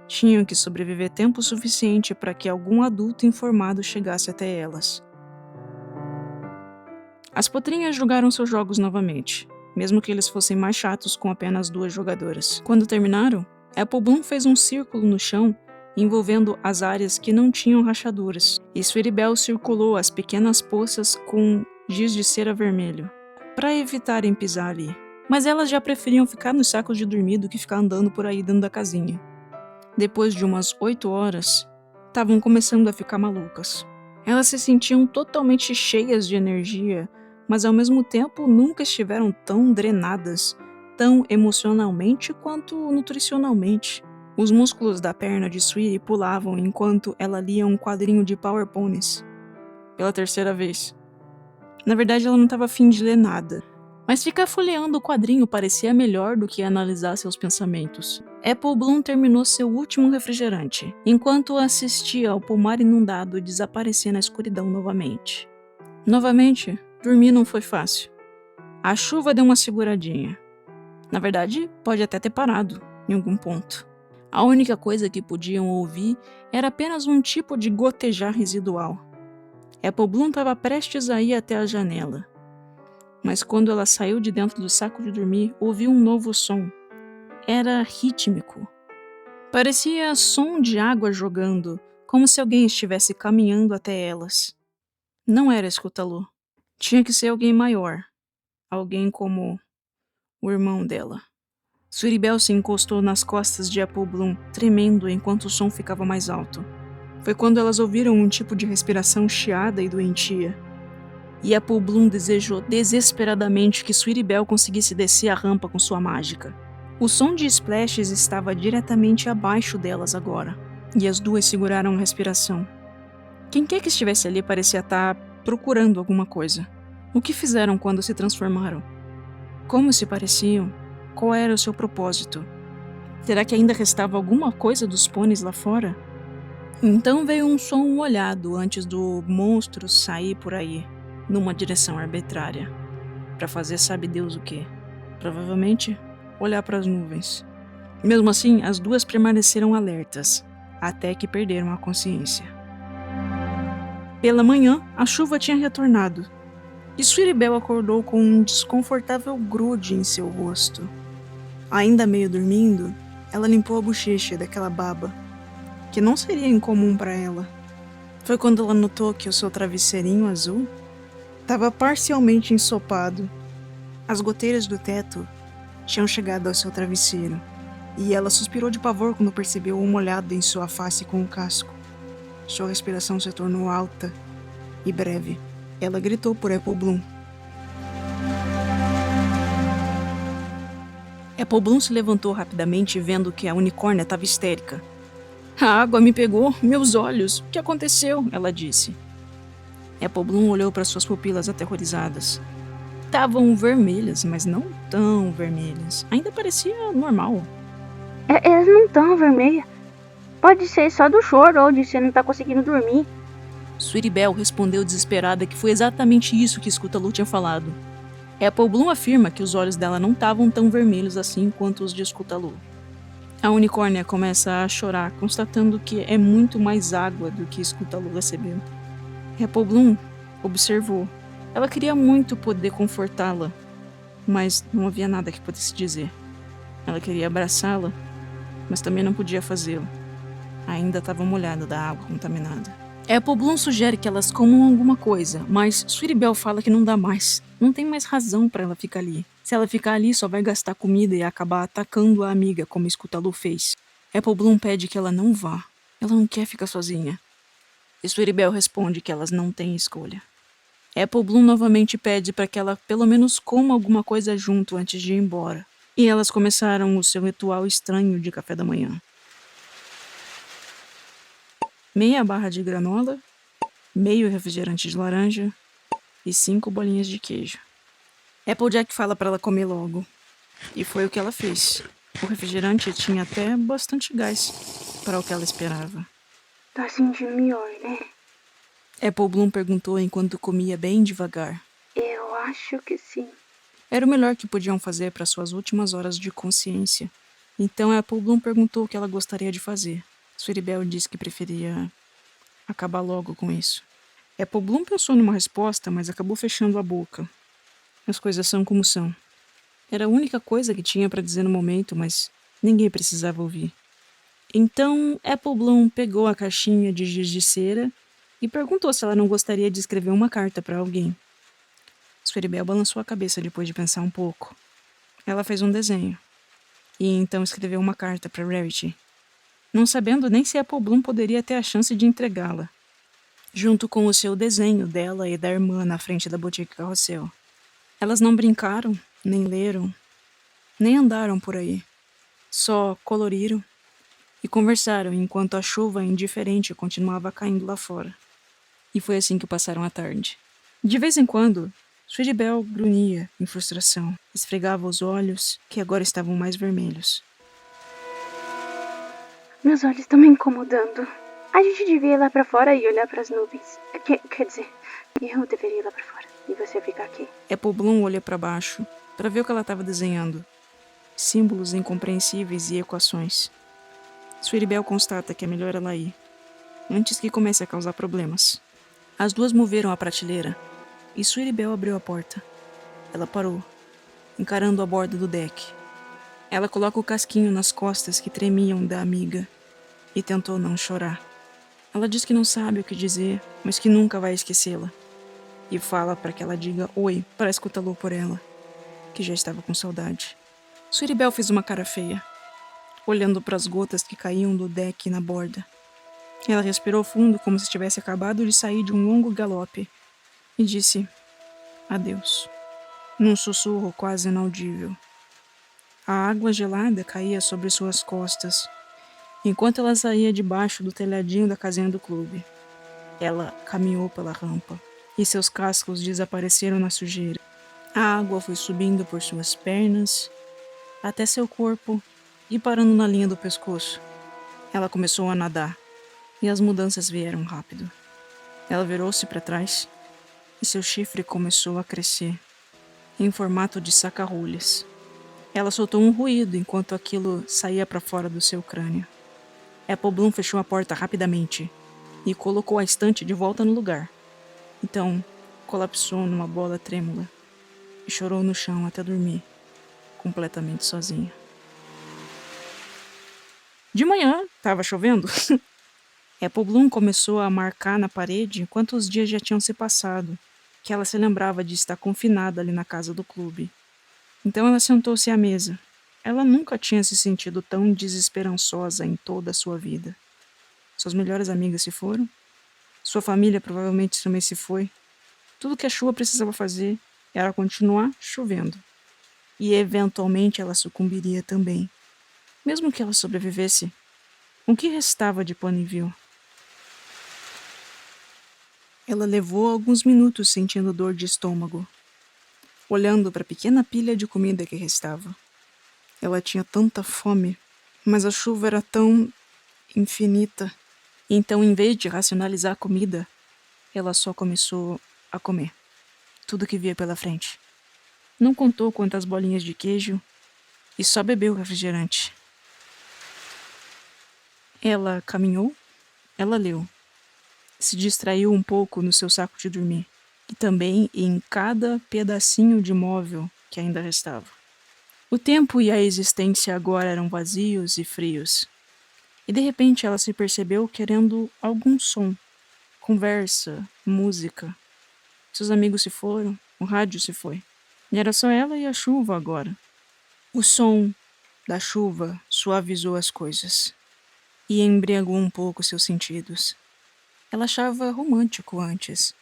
Tinham que sobreviver tempo suficiente para que algum adulto informado chegasse até elas. As potrinhas jogaram seus jogos novamente, mesmo que eles fossem mais chatos com apenas 2 jogadoras. Quando terminaram, Apple Bloom fez um círculo no chão envolvendo as áreas que não tinham rachaduras, e Sweetie Belle circulou as pequenas poças com giz de cera vermelho, para evitarem pisar ali. Mas elas já preferiam ficar nos sacos de dormir do que ficar andando por aí dentro da casinha. Depois de umas 8 horas, estavam começando a ficar malucas. Elas se sentiam totalmente cheias de energia, mas ao mesmo tempo nunca estiveram tão drenadas, tão emocionalmente quanto nutricionalmente. Os músculos da perna de Sweetie pulavam enquanto ela lia um quadrinho de Power Ponies. Pela 3ª vez. Na verdade, ela não estava afim de ler nada. Mas ficar folheando o quadrinho parecia melhor do que analisar seus pensamentos. Apple Bloom terminou seu último refrigerante, enquanto assistia ao pomar inundado desaparecer na escuridão novamente. Novamente, dormir não foi fácil. A chuva deu uma seguradinha. Na verdade, pode até ter parado, em algum ponto. A única coisa que podiam ouvir era apenas um tipo de gotejar residual. Apple Bloom estava prestes a ir até a janela. Mas quando ela saiu de dentro do saco de dormir, ouviu um novo som. Era rítmico. Parecia som de água jogando, como se alguém estivesse caminhando até elas. Não era escuta-lu. Tinha que ser alguém maior. Alguém como o irmão dela. Sweetie Belle se encostou nas costas de Apple Bloom, tremendo enquanto o som ficava mais alto. Foi quando elas ouviram um tipo de respiração chiada e doentia. E Apple Bloom desejou desesperadamente que Sweetie Belle conseguisse descer a rampa com sua mágica. O som de splashes estava diretamente abaixo delas agora, e as duas seguraram a respiração. Quem quer que estivesse ali parecia estar procurando alguma coisa. O que fizeram quando se transformaram? Como se pareciam? Qual era o seu propósito? Será que ainda restava alguma coisa dos pôneis lá fora? Então veio um som molhado antes do monstro sair por aí, numa direção arbitrária, para fazer sabe Deus o quê. Provavelmente olhar para as nuvens. Mesmo assim, as duas permaneceram alertas, até que perderam a consciência. Pela manhã, a chuva tinha retornado, e Sweetie Belle acordou com um desconfortável grude em seu rosto. Ainda meio dormindo, ela limpou a bochecha daquela baba, que não seria incomum para ela. Foi quando ela notou que o seu travesseirinho azul estava parcialmente ensopado. As goteiras do teto tinham chegado ao seu travesseiro, e ela suspirou de pavor quando percebeu o molhado em sua face com o casco. Sua respiração se tornou alta e breve. Ela gritou por Apple Bloom. Apple Bloom se levantou rapidamente, vendo que a unicórnia estava histérica. A água me pegou, meus olhos. O que aconteceu? Ela disse. Apple Bloom olhou para suas pupilas aterrorizadas. Estavam vermelhas, mas não tão vermelhas. Ainda parecia normal. Elas não estão vermelhas. Pode ser só do choro ou de você não tá conseguindo dormir. Sweetie Belle respondeu desesperada que foi exatamente isso que Scootaloo tinha falado. Apple Bloom afirma que os olhos dela não estavam tão vermelhos assim quanto os de Scootaloo. A unicórnia começa a chorar, constatando que é muito mais água do que Scootaloo recebeu. Apple Bloom observou. Ela queria muito poder confortá-la, mas não havia nada que pudesse dizer. Ela queria abraçá-la, mas também não podia fazê-lo. Ainda estava molhada da água contaminada. Apple Bloom sugere que elas comam alguma coisa, mas Sweetie Belle fala que não dá mais. Não tem mais razão para ela ficar ali. Se ela ficar ali, só vai gastar comida e acabar atacando a amiga, como Scootaloo fez. Apple Bloom pede que ela não vá. Ela não quer ficar sozinha. E Sweetie Belle responde que elas não têm escolha. Apple Bloom novamente pede para que ela pelo menos coma alguma coisa junto antes de ir embora. E elas começaram o seu ritual estranho de café da manhã. Meia barra de granola, meio refrigerante de laranja e 5 bolinhas de queijo. Applejack fala para ela comer logo. E foi o que ela fez. O refrigerante tinha até bastante gás para o que ela esperava. Tá sentindo melhor, né? Apple Bloom perguntou enquanto comia bem devagar. Eu acho que sim. Era o melhor que podiam fazer para suas últimas horas de consciência. Então Apple Bloom perguntou o que ela gostaria de fazer. Sweetie Belle disse que preferia acabar logo com isso. Apple Bloom pensou numa resposta, mas acabou fechando a boca. As coisas são como são. Era a única coisa que tinha para dizer no momento, mas ninguém precisava ouvir. Então Apple Bloom pegou a caixinha de giz de cera e perguntou se ela não gostaria de escrever uma carta para alguém. Sweetie Belle balançou a cabeça depois de pensar um pouco. Ela fez um desenho e então escreveu uma carta para Rarity, não sabendo nem se Apple Bloom poderia ter a chance de entregá-la, junto com o seu desenho dela e da irmã na frente da boutique Carrossel. Elas não brincaram, nem leram, nem andaram por aí. Só coloriram e conversaram enquanto a chuva indiferente continuava caindo lá fora. E foi assim que passaram a tarde. De vez em quando, Sweetie Belle grunhia em frustração, esfregava os olhos, que agora estavam mais vermelhos. Meus olhos estão me incomodando. A gente devia ir lá pra fora e olhar pras nuvens. Quer dizer, eu deveria ir lá pra fora e você ficar aqui. Apple Bloom olhou para baixo para ver o que ela estava desenhando. Símbolos incompreensíveis e equações. Sweetie Belle constata que é melhor ela ir, antes que comece a causar problemas. As duas moveram a prateleira e Sweetie Belle abriu a porta. Ela parou, encarando a borda do deck. Ela coloca o casquinho nas costas que tremiam da amiga e tentou não chorar. Ela diz que não sabe o que dizer, mas que nunca vai esquecê-la. E fala para que ela diga oi para escutá-lo por ela, que já estava com saudade. Sweetie Belle fez uma cara feia, olhando para as gotas que caíam do deck na borda. Ela respirou fundo como se tivesse acabado de sair de um longo galope e disse adeus, num sussurro quase inaudível. A água gelada caía sobre suas costas, enquanto ela saía debaixo do telhadinho da casinha do clube. Ela caminhou pela rampa e seus cascos desapareceram na sujeira. A água foi subindo por suas pernas até seu corpo e parando na linha do pescoço. Ela começou a nadar e as mudanças vieram rápido. Ela virou-se para trás e seu chifre começou a crescer em formato de saca-rolhas. Ela soltou um ruído enquanto aquilo saía para fora do seu crânio. Apple Bloom fechou a porta rapidamente e colocou a estante de volta no lugar. Então, colapsou numa bola trêmula e chorou no chão até dormir, completamente sozinha. De manhã, estava chovendo. Apple Bloom começou a marcar na parede enquanto os dias já tinham se passado, que ela se lembrava de estar confinada ali na casa do clube. Então ela sentou-se à mesa. Ela nunca tinha se sentido tão desesperançosa em toda a sua vida. Suas melhores amigas se foram. Sua família provavelmente também se foi. Tudo que a chuva precisava fazer era continuar chovendo. E eventualmente ela sucumbiria também. Mesmo que ela sobrevivesse, o que restava de Ponyville? Ela levou alguns minutos sentindo dor de estômago, olhando para a pequena pilha de comida que restava. Ela tinha tanta fome, mas a chuva era tão infinita. Então, em vez de racionalizar a comida, ela só começou a comer tudo que via pela frente. Não contou quantas bolinhas de queijo e só bebeu refrigerante. Ela caminhou, ela leu, se distraiu um pouco no seu saco de dormir e também em cada pedacinho de móvel que ainda restava. O tempo e a existência agora eram vazios e frios. E de repente ela se percebeu querendo algum som, conversa, música. Seus amigos se foram, o rádio se foi. E era só ela e a chuva agora. O som da chuva suavizou as coisas e embriagou um pouco seus sentidos. Ela achava romântico antes,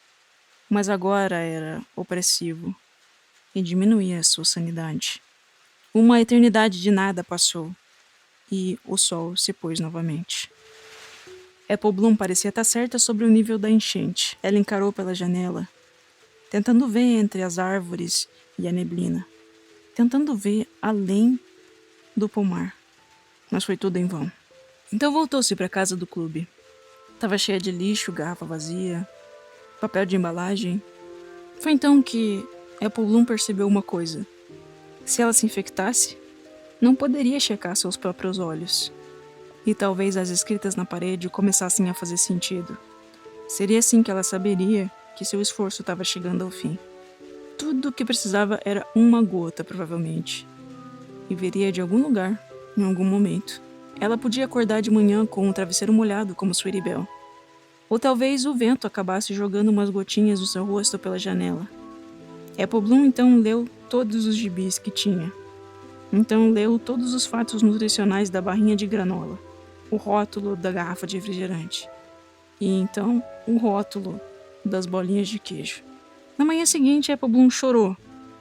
mas agora era opressivo e diminuía sua sanidade. Uma eternidade de nada passou e o sol se pôs novamente. Apple Bloom parecia estar certa sobre o nível da enchente. Ela encarou pela janela, tentando ver entre as árvores e a neblina, tentando ver além do pomar, mas foi tudo em vão. Então voltou-se para a casa do clube. Estava cheia de lixo, garrafa vazia, papel de embalagem. Foi então que Apple Bloom percebeu uma coisa. Se ela se infectasse, Não poderia checar seus próprios olhos. E talvez as escritas na parede começassem a fazer sentido. Seria assim que ela saberia que seu esforço estava chegando ao fim. Tudo o que precisava era uma gota, provavelmente. E viria de algum lugar, em algum momento. Ela podia acordar de manhã com um travesseiro molhado, como Sweetie Belle. Ou talvez o vento acabasse jogando umas gotinhas do seu rosto pela janela. Apple Bloom então leu todos os gibis que tinha. Então leu todos os fatos nutricionais da barrinha de granola, o rótulo da garrafa de refrigerante. E então o rótulo das bolinhas de queijo. Na manhã seguinte, Apple Bloom chorou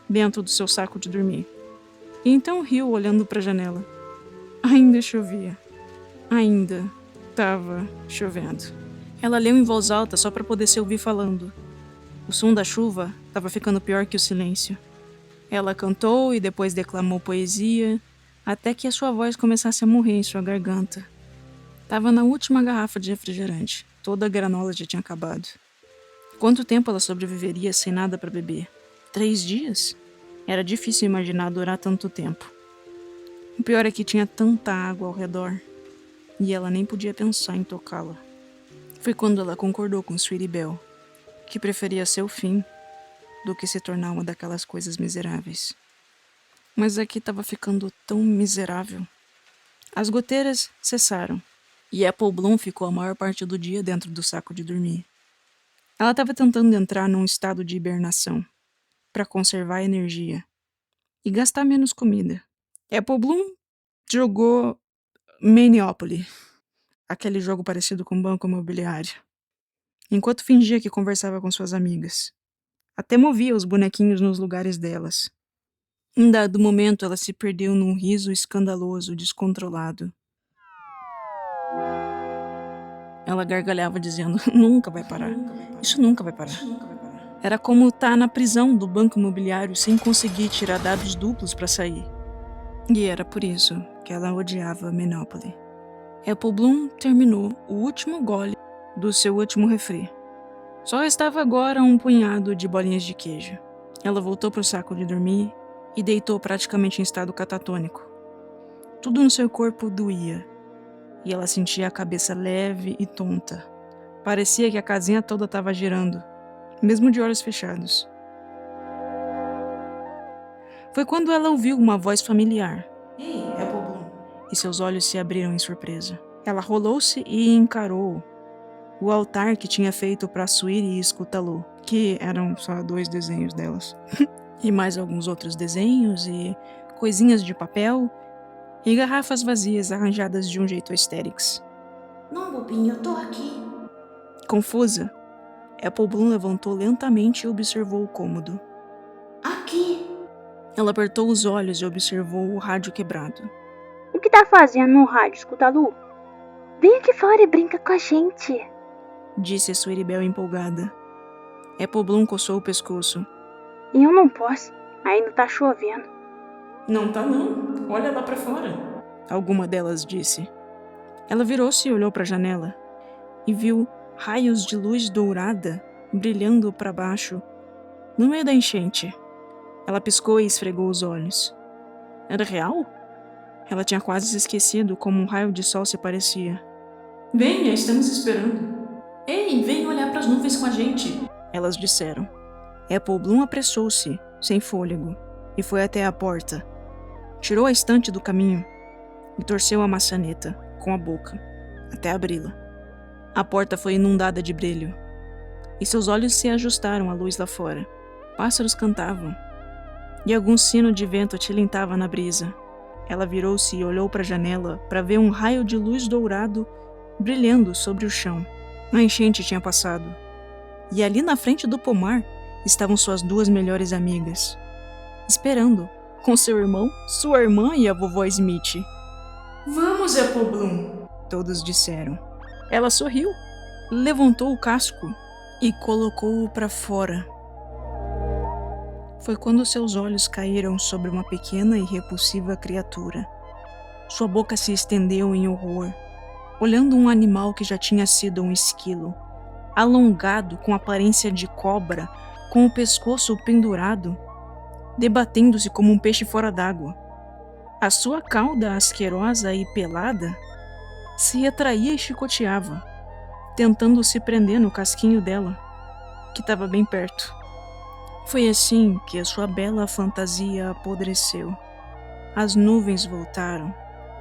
dentro do seu saco de dormir. E então riu olhando para a janela. Ainda chovia. Ainda estava chovendo. Ela leu em voz alta só para poder se ouvir falando. O som da chuva estava ficando pior que o silêncio. Ela cantou e depois declamou poesia, até que a sua voz começasse a morrer em sua garganta. Estava na última garrafa de refrigerante. Toda a granola já tinha acabado. Quanto tempo ela sobreviveria sem nada para beber? 3 dias? Era difícil imaginar durar tanto tempo. O pior é que tinha tanta água ao redor, e ela nem podia pensar em tocá-la. Foi quando ela concordou com Sweetie Belle, que preferia seu fim do que se tornar uma daquelas coisas miseráveis. Mas aqui estava ficando tão miserável. As goteiras cessaram, e Apple Bloom ficou a maior parte do dia dentro do saco de dormir. Ela estava tentando entrar num estado de hibernação, para conservar energia e gastar menos comida. Apple Bloom jogou Monopoly, aquele jogo parecido com banco imobiliário, enquanto fingia que conversava com suas amigas. Até movia os bonequinhos nos lugares delas. Em dado momento, ela se perdeu num riso escandaloso, descontrolado. Ela gargalhava dizendo, nunca vai parar. Isso nunca vai parar. Era como estar na prisão do banco imobiliário sem conseguir tirar dados duplos para sair. E era por isso que ela odiava Monopoly. Apple Bloom terminou o último gole do seu último refri. Só restava agora um punhado de bolinhas de queijo. Ela voltou para o saco de dormir e deitou praticamente em estado catatônico. Tudo no seu corpo doía, e ela sentia a cabeça leve e tonta. Parecia que a casinha toda estava girando, mesmo de olhos fechados. Foi quando ela ouviu uma voz familiar. Ei, Apple Bloom. E seus olhos se abriram em surpresa. Ela rolou-se e encarou o altar que tinha feito para Sweetie e Scootaloo, que eram só 2 desenhos delas. E mais alguns outros desenhos e coisinhas de papel e garrafas vazias arranjadas de um jeito aesthetics. Não, bobinho, eu tô aqui. Confusa, Apple Bloom levantou lentamente e observou o cômodo. Aqui. Ela apertou os olhos e observou o rádio quebrado. O que tá fazendo no rádio, Scootaloo? Vem aqui fora e brinca com a gente. Disse a Sweetie Belle empolgada. Apple Bloom coçou o pescoço. E eu não posso, ainda tá chovendo. Não tá não, olha lá pra fora. Alguma delas disse. Ela virou-se e olhou para a janela e viu raios de luz dourada brilhando para baixo no meio da enchente. Ela piscou e esfregou os olhos. Era real? Ela tinha quase se esquecido como um raio de sol se parecia. Venha, estamos esperando. Ei, vem olhar para as nuvens com a gente, elas disseram. Apple Bloom apressou-se, sem fôlego, e foi até a porta. Tirou a estante do caminho e torceu a maçaneta com a boca, até abri-la. A porta foi inundada de brilho, e seus olhos se ajustaram à luz lá fora. Pássaros cantavam, e algum sino de vento tilintava na brisa. Ela virou-se e olhou para a janela para ver um raio de luz dourado brilhando sobre o chão. A enchente tinha passado, e ali na frente do pomar estavam suas 2 melhores amigas, esperando, com seu irmão, sua irmã e a vovó Smith. Vamos, Apple Bloom, todos disseram. Ela sorriu, levantou o casco e colocou-o para fora. Foi quando seus olhos caíram sobre uma pequena e repulsiva criatura. Sua boca se estendeu em horror, olhando um animal que já tinha sido um esquilo, alongado com aparência de cobra, com o pescoço pendurado, debatendo-se como um peixe fora d'água. A sua cauda asquerosa e pelada se retraía e chicoteava, tentando se prender no casquinho dela, que estava bem perto. Foi assim que a sua bela fantasia apodreceu. As nuvens voltaram,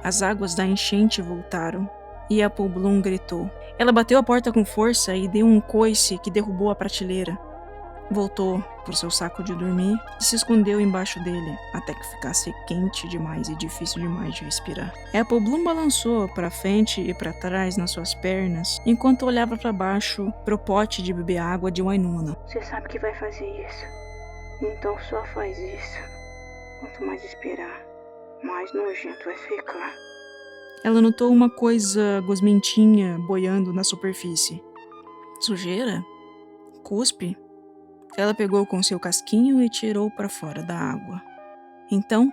as águas da enchente voltaram, e Apple Bloom gritou. Ela bateu a porta com força e deu um coice que derrubou a prateleira. Voltou pro seu saco de dormir e se escondeu embaixo dele, até que ficasse quente demais e difícil demais de respirar. Apple Bloom balançou para frente e para trás nas suas pernas, enquanto olhava para baixo pro pote de beber água de Wynonna. Você sabe que vai fazer isso. Então só faz isso. Quanto mais esperar, mais nojento vai ficar. Ela notou uma coisa gosmentinha boiando na superfície. Sujeira? Cuspe? Ela pegou com seu casquinho e tirou para fora da água. Então,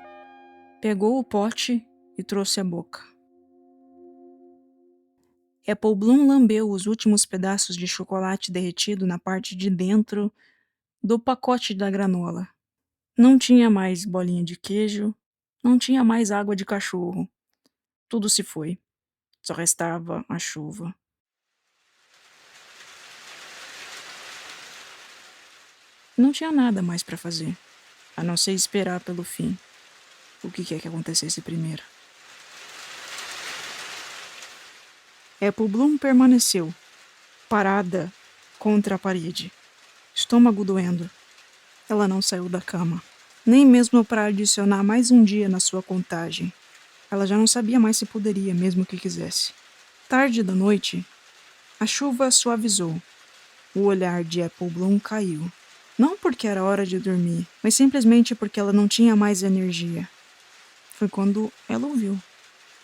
pegou o pote e trouxe à boca. Apple Bloom lambeu os últimos pedaços de chocolate derretido na parte de dentro do pacote da granola. Não tinha mais bolinha de queijo, não tinha mais água de cachorro. Tudo se foi. Só restava a chuva. Não tinha nada mais para fazer, a não ser esperar pelo fim. O que quer que acontecesse primeiro? Apple Bloom permaneceu, parada contra a parede, estômago doendo. Ela não saiu da cama, nem mesmo para adicionar mais um dia na sua contagem. Ela já não sabia mais se poderia, mesmo que quisesse. Tarde da noite, a chuva suavizou. O olhar de Apple Bloom caiu. Não porque era hora de dormir, mas simplesmente porque ela não tinha mais energia. Foi quando ela ouviu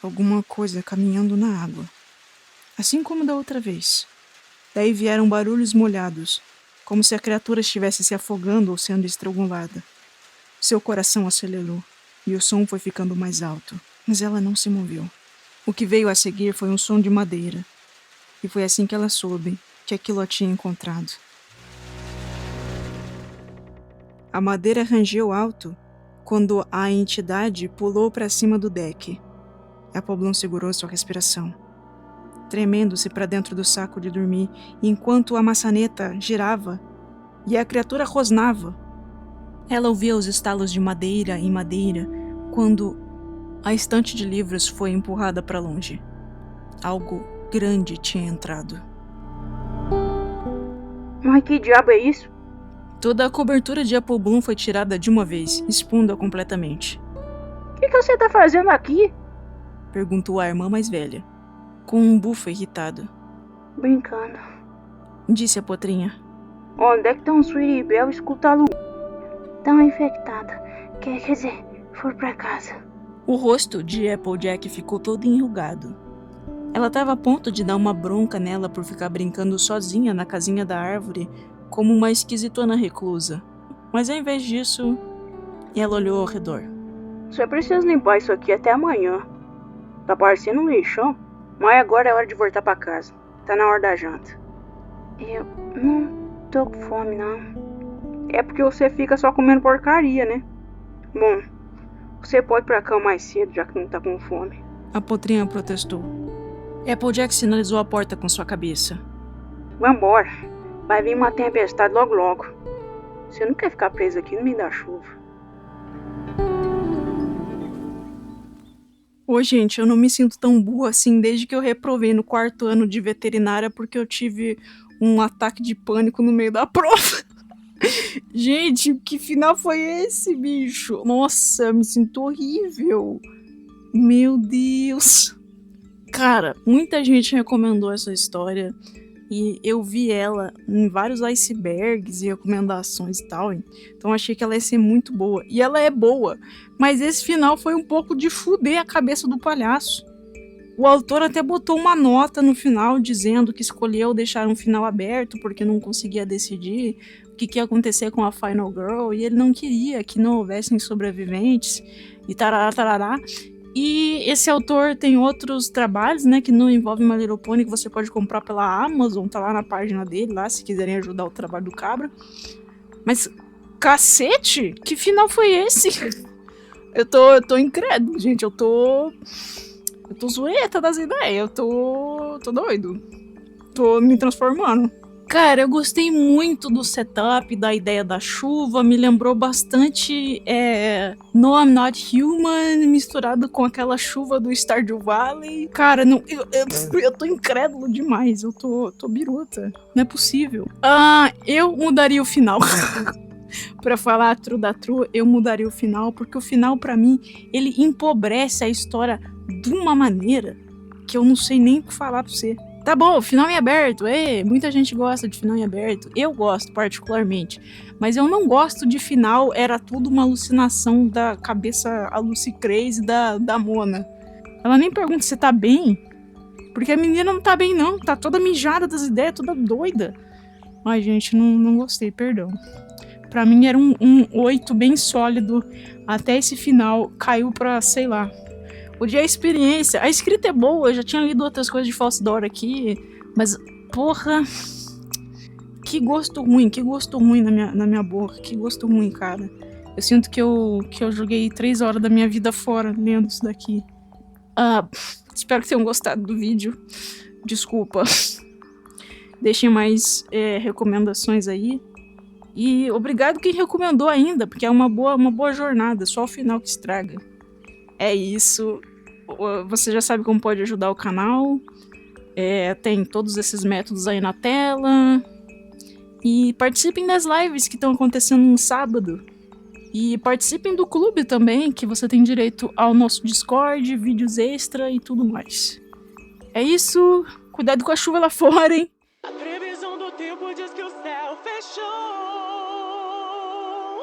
alguma coisa caminhando na água, assim como da outra vez. Daí vieram barulhos molhados, como se a criatura estivesse se afogando ou sendo estrangulada. Seu coração acelerou e o som foi ficando mais alto, mas ela não se moveu. O que veio a seguir foi um som de madeira, e foi assim que ela soube que aquilo a tinha encontrado. A madeira rangeu alto quando a entidade pulou para cima do deck. Apple Bloom segurou sua respiração, tremendo-se para dentro do saco de dormir, enquanto a maçaneta girava e a criatura rosnava. Ela ouvia os estalos de madeira em madeira quando a estante de livros foi empurrada para longe. Algo grande tinha entrado. Mas que diabo é isso? Toda a cobertura de Apple Bloom foi tirada de uma vez, expondo-a completamente. O que você tá fazendo aqui? Perguntou a irmã mais velha, com um bufo irritado. Brincando. Disse a potrinha. Onde é que estão Sweetie Belle e Scootaloo? Tão infectada. Quer dizer, for pra casa. O rosto de Applejack ficou todo enrugado. Ela estava a ponto de dar uma bronca nela por ficar brincando sozinha na casinha da árvore, como uma esquisitona reclusa. Mas ao invés disso, ela olhou ao redor. Você precisa limpar isso aqui até amanhã. Tá parecendo um lixão, mas agora é hora de voltar pra casa. Tá na hora da janta. Eu não tô com fome, não. É porque você fica só comendo porcaria, né? Bom, você pode ir pra cama mais cedo, já que não tá com fome. A potrinha protestou. Applejack sinalizou a porta com sua cabeça. Vambora. Vai vir uma tempestade logo logo. Você não quer ficar preso aqui no meio da chuva. Ô, gente, eu não me sinto tão burra assim desde que eu reprovei no 4º ano de veterinária porque eu tive um ataque de pânico no meio da prova. Gente, que final foi esse, bicho? Nossa, eu me sinto horrível. Meu Deus. Cara, muita gente recomendou essa história e eu vi ela em vários icebergs e recomendações e tal. Então achei que ela ia ser muito boa. E ela é boa, mas esse final foi um pouco de fuder a cabeça do palhaço. O autor até botou uma nota no final dizendo que escolheu deixar um final aberto porque não conseguia decidir o que ia acontecer com a Final Girl e ele não queria que não houvessem sobreviventes e tarará, tarará. E esse autor tem outros trabalhos, né, que não envolvem My Little Pony, que você pode comprar pela Amazon, tá lá na página dele, lá, se quiserem ajudar o trabalho do cabra. Mas, cacete, que final foi esse? Eu tô incrédulo, gente. Eu tô zoeta das ideias. Eu tô doido. Tô me transformando. Cara, eu gostei muito do setup, da ideia da chuva, me lembrou bastante No I'm Not Human, misturado com aquela chuva do Stardew Valley. Cara, não, eu tô incrédulo demais, eu tô biruta, não é possível. Eu mudaria o final. Pra falar a true da true, eu mudaria o final, porque o final, pra mim, ele empobrece a história de uma maneira que eu não sei nem o que falar pra você. Tá bom, final em aberto, muita gente gosta de final em aberto, eu gosto particularmente, mas eu não gosto de final, era tudo uma alucinação da cabeça Lucy Crazy da Mona. Ela nem pergunta se tá bem, porque a menina não tá bem não, tá toda mijada das ideias, toda doida. Ai gente, não gostei, perdão. Pra mim era um 8 bem sólido, até esse final caiu pra, sei lá. A experiência, a escrita é boa, eu já tinha lido outras coisas de False Door aqui, mas, porra, que gosto ruim na minha boca, que gosto ruim, cara. Eu sinto que eu joguei 3 horas da minha vida fora lendo isso daqui. Espero que tenham gostado do vídeo, desculpa. Deixem mais recomendações aí. E obrigado quem recomendou ainda, porque é uma boa jornada, só o final que estraga. É isso. Você já sabe como pode ajudar o canal. Tem todos esses métodos aí na tela. E participem das lives que estão acontecendo no sábado. E participem do clube também, que você tem direito ao nosso Discord, vídeos extra e tudo mais. É isso. Cuidado com a chuva lá fora, hein? A previsão do tempo diz que o céu fechou.